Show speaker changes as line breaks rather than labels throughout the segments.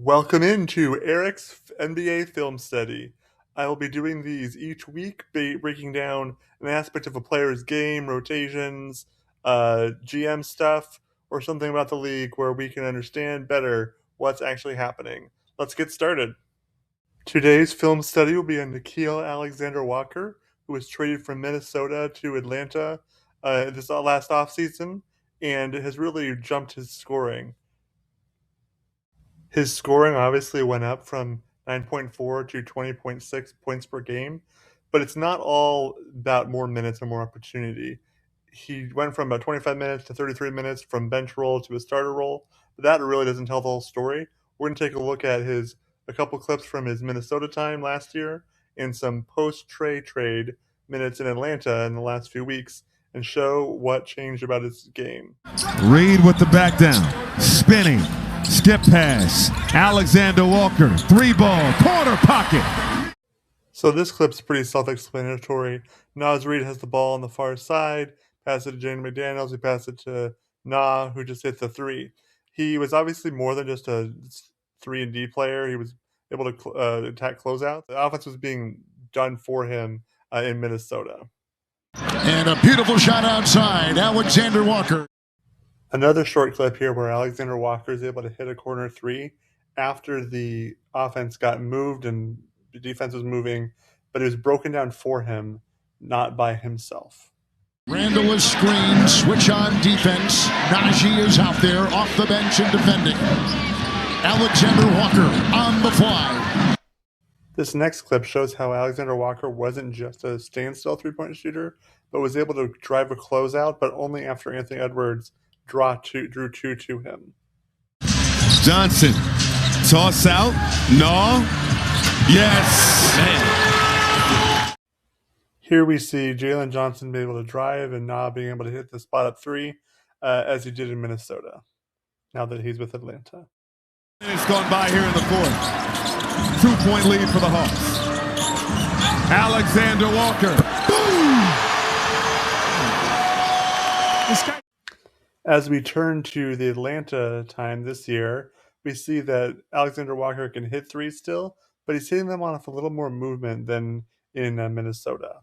Welcome into Eric's NBA film study. I will be doing these each week, breaking down an aspect of a player's game, rotations, GM stuff, or something about the league where we can understand better what's actually happening. Let's get started. Today's film study will be on Nickeil Alexander-Walker, who was traded from Minnesota to Atlanta this last offseason, and has really jumped his scoring. His scoring obviously went up from 9.4 to 20.6 points per game, but it's not all about more minutes and more opportunity. He went from about 25 minutes to 33 minutes from bench role to a starter role, but that really doesn't tell the whole story. We're going to take a look at a couple clips from his Minnesota time last year and some post-trade minutes in Atlanta in the last few weeks and show what changed about his game.
Reed with the back down, spinning. Skip pass, Alexander-Walker, three ball, corner pocket.
So this clip's pretty self-explanatory. Naz Reid has the ball on the far side, pass it to Jaden McDaniels, he passed it to Na, who just hit the three. He was obviously more than just a 3-and-D player. He was able to attack closeout. The offense was being done for him in Minnesota.
And a beautiful shot outside, Alexander-Walker.
Another short clip here where Alexander-Walker is able to hit a corner three after the offense got moved and the defense was moving, but it was broken down for him, not by himself.
Randall is screened, switch on defense. Najee is out there off the bench and defending. Alexander-Walker on the fly.
This next clip shows how Alexander-Walker wasn't just a standstill three-point shooter, but was able to drive a closeout, but only after Anthony Edwards drew two to him.
Johnson, toss out, no, yes. Man.
Here we see Jalen Johnson be able to drive and Na being able to hit the spot up three as he did in Minnesota, now that he's with Atlanta.
It's gone by here in the fourth. 2-point lead for the Hawks. Alexander-Walker, boom! This guy.
As we turn to the Atlanta time this year, we see that Alexander-Walker can hit threes still, but he's hitting them off a little more movement than in Minnesota.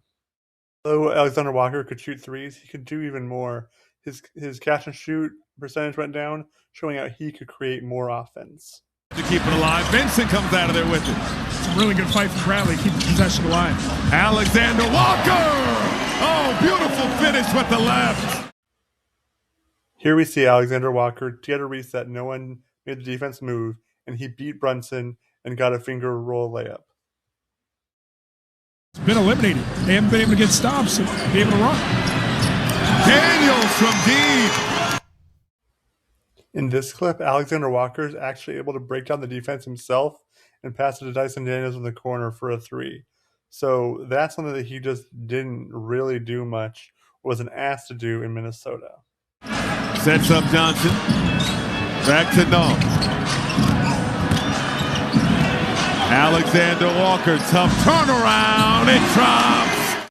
Though Alexander-Walker could shoot threes, he could do even more. His catch and shoot percentage went down, showing how he could create more offense.
To keep it alive, Vincent comes out of there with it.
It's a really good fight from Bradley, keep the possession alive.
Alexander-Walker! Oh, beautiful finish with the left.
Here we see Alexander-Walker get a reset. No one made the defense move, and he beat Brunson and got a finger roll layup.
It's been eliminated. They haven't been able to get stops and be able to run.
Daniels from deep.
In this clip, Alexander-Walker is actually able to break down the defense himself and pass it to Dyson Daniels in the corner for a three. So that's something that he just didn't really do much, or wasn't asked to do in Minnesota.
Sets up Johnson. Back to No. Alexander-Walker, tough turnaround. It drops.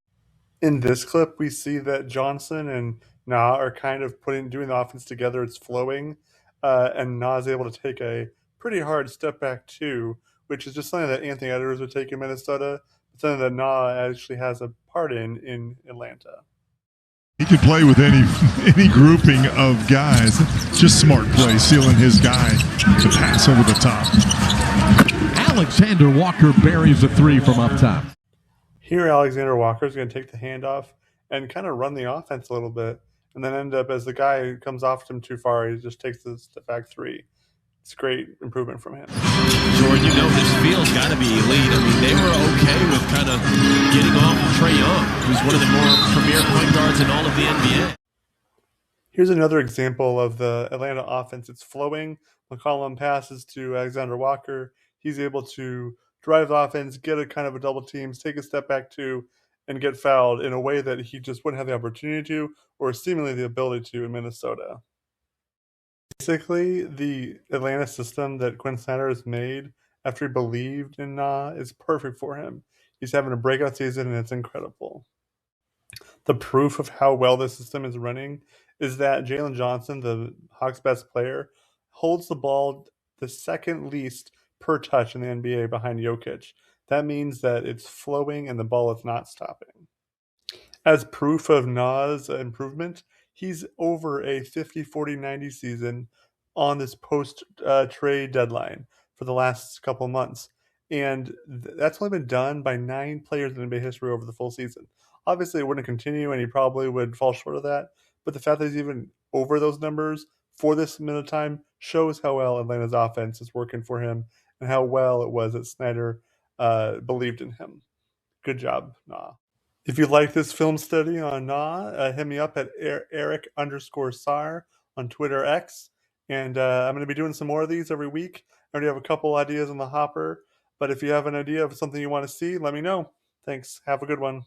In this clip, we see that Johnson and Na are kind of doing the offense together. It's flowing, and Na is able to take a pretty hard step back too, which is just something that Anthony Edwards would take in Minnesota, but something that Na actually has a part in Atlanta.
He could play with any grouping of guys. Just smart play, sealing his guy to pass over the top.
Alexander-Walker buries a three from up top.
Here, Alexander-Walker is going to take the handoff and kind of run the offense a little bit, and then end up as the guy comes off him too far, he just takes the step back three. It's a great improvement from him.
Jordan, you know this field's got to be elite. I mean, they were okay with kind of getting off of Trae Young, who's one of the more premier point guards in all of the NBA.
Here's another example of the Atlanta offense. It's flowing. McCollum passes to Alexander-Walker. He's able to drive the offense, get a kind of a double teams, take a step back two, and get fouled in a way that he just wouldn't have the opportunity to, or seemingly the ability to in Minnesota. Basically, the Atlanta system that Quin Snyder has made after he believed in Na is perfect for him. He's having a breakout season, and it's incredible. The proof of how well this system is running is that Jalen Johnson, the Hawks' best player, holds the ball the second least per touch in the NBA behind Jokic. That means that it's flowing and the ball is not stopping. As proof of Nas' improvement, he's over a 50-40-90 season on this post trade deadline for the last couple of months. And that's only been done by 9 players in NBA history over the full season. Obviously, it wouldn't continue, and he probably would fall short of that. But the fact that he's even over those numbers for this amount of time shows how well Atlanta's offense is working for him and how well it was that Snyder believed in him. Good job, Nah. If you like this film study on Nah, hit me up at Eric_Sar on Twitter X. And I'm going to be doing some more of these every week. I already have a couple ideas in the hopper. But if you have an idea of something you want to see, let me know. Thanks. Have a good one.